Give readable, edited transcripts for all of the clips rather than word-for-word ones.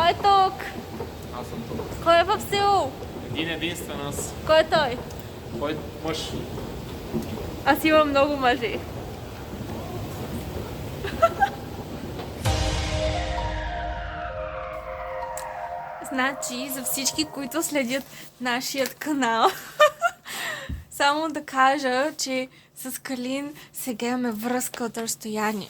Кой е тук? Аз съм тук. Кой е в Сеул? Един единствен аз. Кой е той? Кой мъж? Аз имам много мъжи. Значи, за всички, които следят нашият канал, само да кажа, че с Калин сега имаме връзка от разстояние.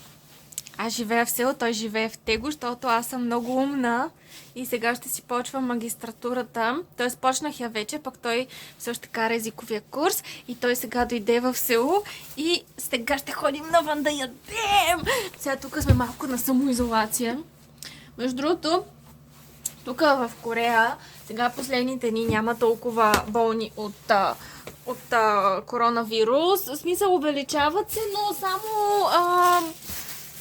Аз живея в Сеул, той живее в Tego, защото аз съм много умна и сега ще си почвам магистратурата. Тоест почнах я вече, пък той все още кара езиковия курс и той сега дойде в Сеул и сега ще ходим навън да ядем. Сега тук сме малко на самоизолация. Между другото, тук в Корея сега последните дни няма толкова болни от коронавирус. В смисъл увеличават се, но само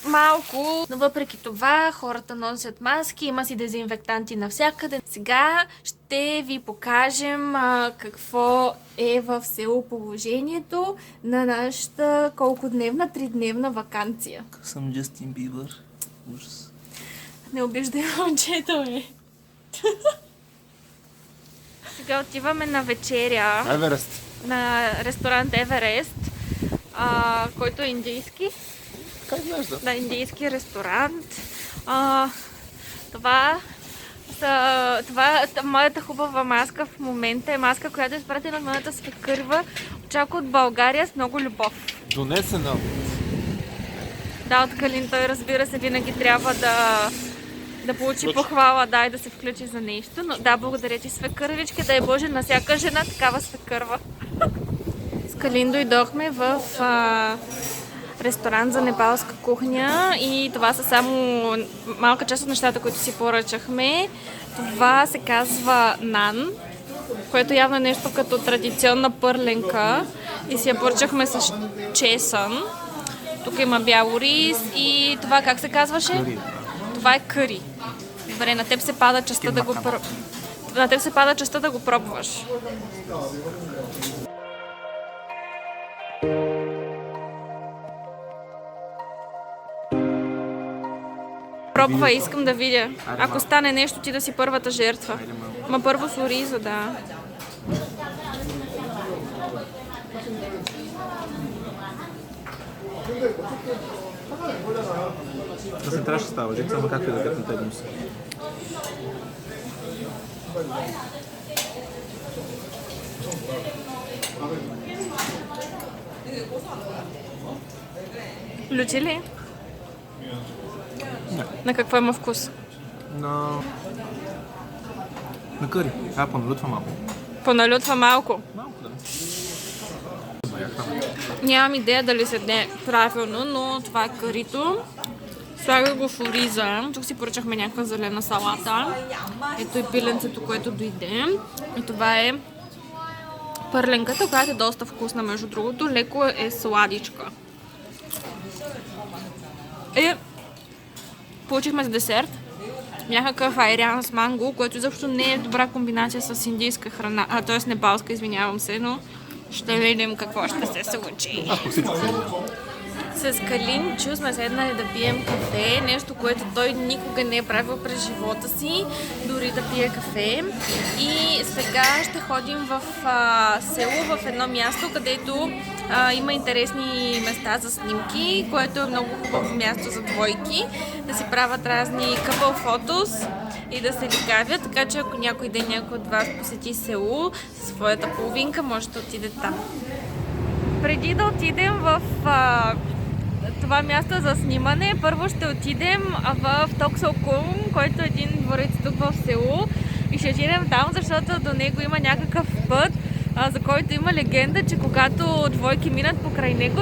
малко. Но въпреки това хората носят маски, има си дезинфектанти навсякъде. Сега ще ви покажем какво е в Сеул положението на нашата колкодневна, 3-дневна ваканция. Съм Джастин Бибър. Ужас. Не обиждай момчето, Сега отиваме на вечеря Еверест. на ресторант Еверест, който е индийски. Как изглежда? На индийски ресторант. Това моята хубава маска в момента е маска, която е изпратена от моята свекърва. Очаква от България с много любов. Донесена. Да, от Калин, той разбира се винаги трябва да получи похвала, да, и да се включи за нещо. Но да, благодаря ти, свекървички, да е Боже на всяка жена такава свекърва. С Калин дойдохме в ресторант за непалска кухня и това са само малка част от нещата, които си поръчахме. Това се казва нан, което явно е нещо като традиционна пърленка и си я поръчахме с чесън. Тук има бял рис и това как се казваше? Къри. Това е къри. Добре, на теб се пада частта да го на теб се пада частта да го пробваш. Пробвай, искам да видя. Ако стане нещо, ти да си първата жертва. Ма първо с ориза, да. Концентрация става, жить само както и да като тегнем се. Лючи ли? Не. На какво има вкус? На къри. Поналютва малко. Поналютва малко. Малко, да. Нямам идея дали се седне правилно, но това е карито. Слагах го в ориза. Тук си поръчахме някаква зелена салата. Ето и пиленцето, което дойде. И това е пърленката, която е доста вкусна, между другото. Леко е сладичка. И получихме за десерт някакъв айрян с манго, което изобщо не е добра комбинация с индийска храна. Т.е. непалска, извинявам се, но ще видим какво ще се случи. Аз по всичко се С Калин Чу сме седнали да пием кафе, нещо, което той никога не е правил през живота си, дори да пие кафе. И сега ще ходим в село, в едно място, където има интересни места за снимки, което е много хубаво място за двойки, да си правят разни couple photos и да се ликавят, така че ако някой ден някой от вас посети село със своята половинка, може да отиде там. Преди да отидем в това място за снимане, първо ще отидем в Токсокум, който е един дворец тук в село, и ще отидем там, защото до него има някакъв път, за който има легенда, че когато двойки минат покрай него,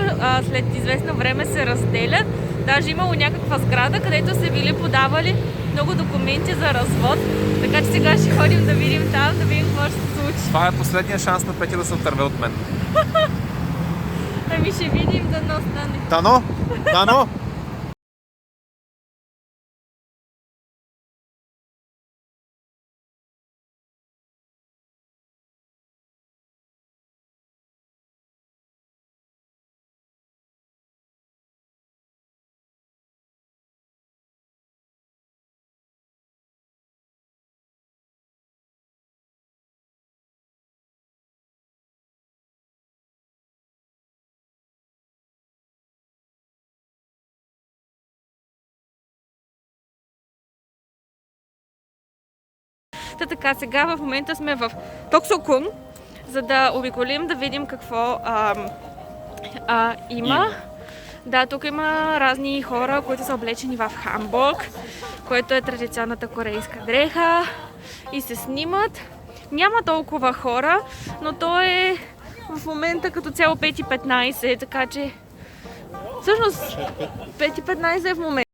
след известно време се разделят. Даже имало някаква сграда, където се били подавали много документи за развод. Така че сега ще ходим да видим там, да видим какво ще се случи. Това е последния шанс на Петя да се отърве от мен. Ами ще видим, дано стане. Дано! Дано! Та така, сега в момента сме в Токсокун, за да обиколим, да видим какво има. Да, тук има разни хора, които са облечени в ханбок, което е традиционната корейска дреха и се снимат. Няма толкова хора, но то е в момента като цяло 5:15, така че всъщност 5:15 е в момента.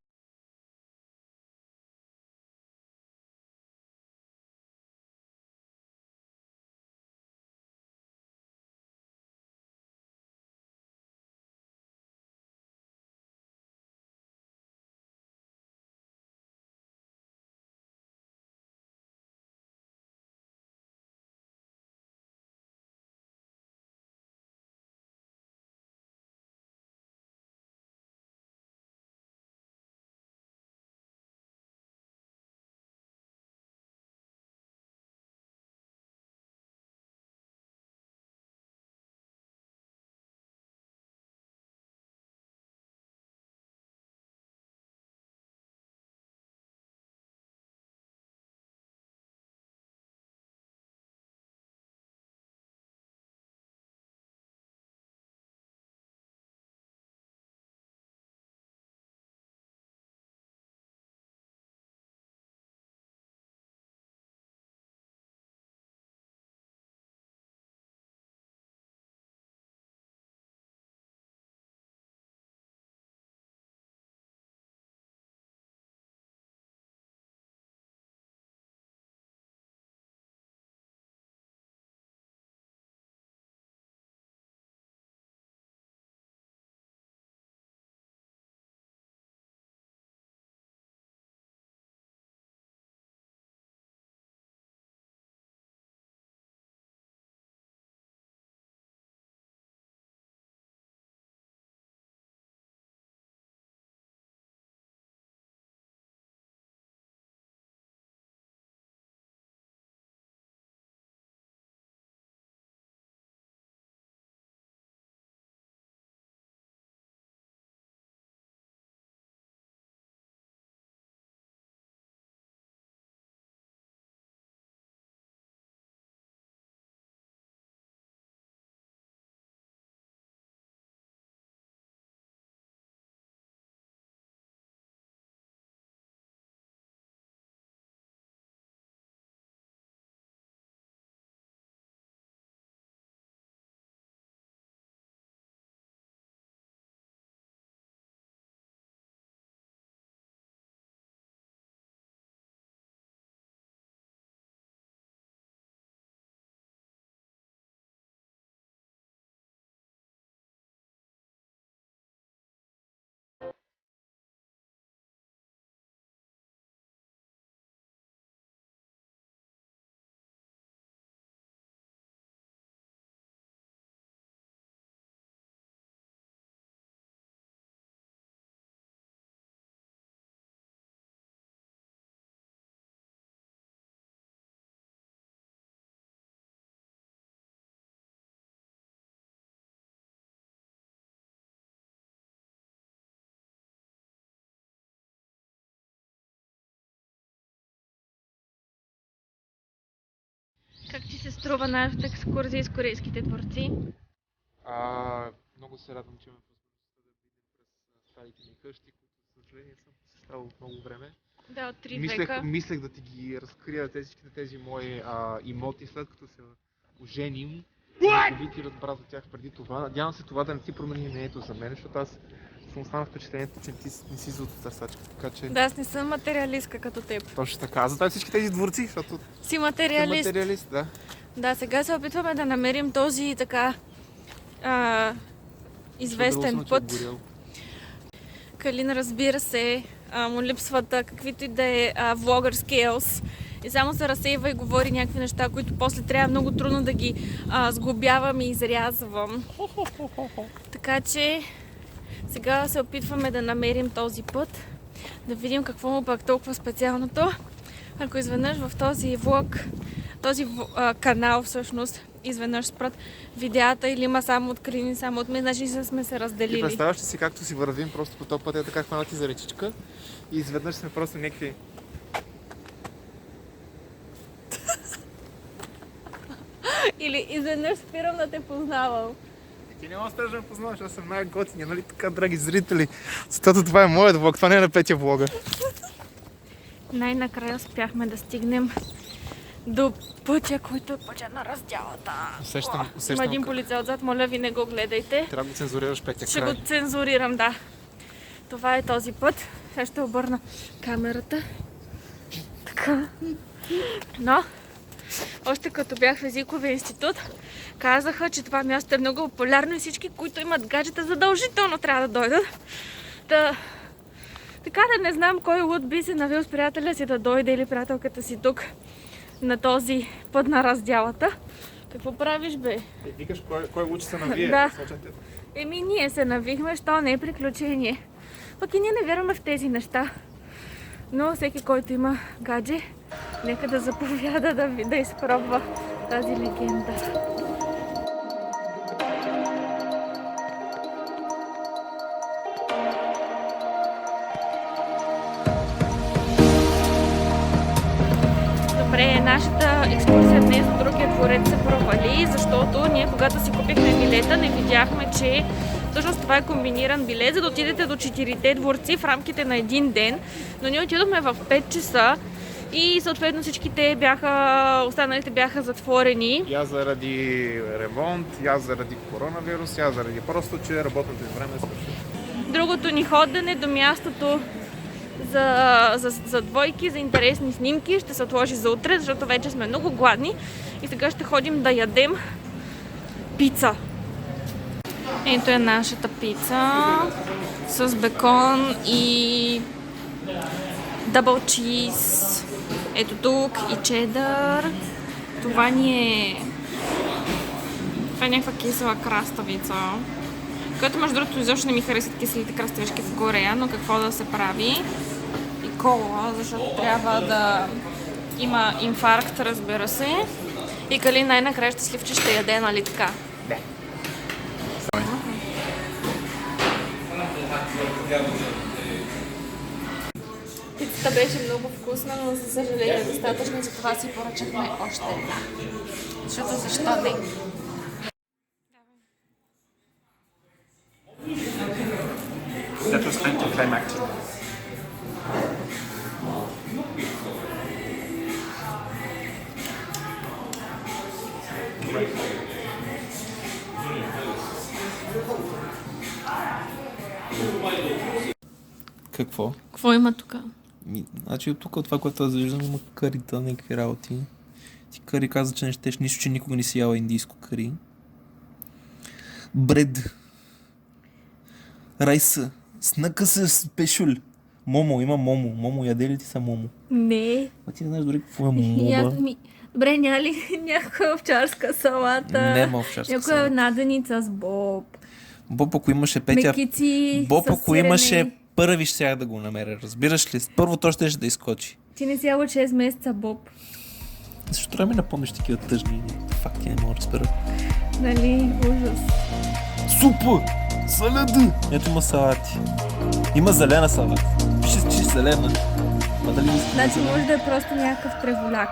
Как ти се струва нашата екскурзия с корейските дворци? Много се радвам, че имаме възможността да видим през старите ни къщи, които, за съжаление, съм посещавал от много време. Да, от 3 века. Мислех да ти ги разкрия тези мои имоти, след като се оженим. Да ти разбра за тях преди това. Надявам се това да не ти промени мнението за мен, защото аз съм останал впечатлението, че ти не си златотърсачка. Така че... Да, аз не съм материалистка като теб. Точно така. Затова всички тези дворци, защото Си материалист. материалист, да. Да, сега се опитваме да намерим този така известен път. Калин, разбира се, му липсват каквито и да е влогър скилс. И само се разсейва и говори някакви неща, които после трябва много трудно да ги сглобявам и изрязвам. Така че сега се опитваме да намерим този път, да видим какво му пък толкова специалното. Ако изведнъж в този влог, този канал всъщност, изведнъж спрат видеята или има само от Калин и само от мен, значи сме се разделили. И представяш ли си както си вървим просто по този път, е така хванати за речичка и изведнъж сме просто някакви... Или изведнъж спирам да те познавам. Ти няма да ме познаваш, аз съм най-готиния, нали така, драги зрители? Защото това е моят влог, това не е на Петя влога. Най-накрая успяхме да стигнем до пътя, който е пътя на раздялата. Има един полицай отзад, моля ви не го гледайте. Трябва да го цензурираш, Петя, Ще го цензурирам, да. Това е този път. Сега ще обърна камерата. Така. Но, още като бях в езиковия институт, казаха, че това място е много популярно и всички, които имат гаджета, задължително трябва да дойдат. Така да не знам кой луд би се навил с приятеля си да дойде или приятелката си тук на този път на раздялата. Какво правиш, бе? Викаш кой луч се навие? Да. Ние се навихме, що не е приключение. Пък и ние не вярваме в тези неща. Но всеки, който има гадже, нека да заповяда да изпробва тази легенда. Добре, нашата екскурсия днес от другия дворец се провали, защото ние, когато си купихме билета, не видяхме, че всъщност това е комбиниран билет, за да отидете до 4-те дворци в рамките на един ден. Но ние отидохме в 5 часа и съответно всичките останалите бяха затворени. Я заради ремонт, я заради коронавирус, я заради просто, че работното време е свършило. Другото ни ходене до мястото за двойки, за интересни снимки ще се отложи за утре, защото вече сме много гладни и сега ще ходим да ядем пица. Ето е нашата пица с бекон и дъбъл чиз. Ето тук и чедър. Това е някаква кисела краставица, която между другото изобщо не ми харесват киселите краставички в Корея, но какво да се прави? И кола, защото трябва да има инфаркт, разбира се. И Калин най-накрая щастлив, че ще яде, нали така? Да. Пицата беше много вкусна, но за съжаление достатъчно и затова си поръчахме още една. Защото защо не? That was anticlimactic. Какво? Какво има тук? Значи от тук, от това, което аз виждам, има карита, някакви работи. Ти Кари каза, че не щеш нищо, че никога не си яла индийско кари. Бред. Райса. Снака се спешул. Момо, има момо. Момо, яде ли ти са момо? Не. А ти не знаеш дори какво е момо, Добре, няма ли някоя овчарска салата? Нема овчарска някоя салата. наденица с боб. Боб, ако имаше Петя... Мекици Боб, с ако сирене. имаше първи, щях да го намеря. Разбираш ли? Първо то ще да изкочи. Ти не си яла 6 месеца боб. Защо трябва ми напомниш такива тъжни факти, не мога да разбера. Нали, ужас. Супа! Салата! Ето има салати. Има зелена салата. Пише, че зелена. Ма дали Значи може да е просто някакъв треволяк.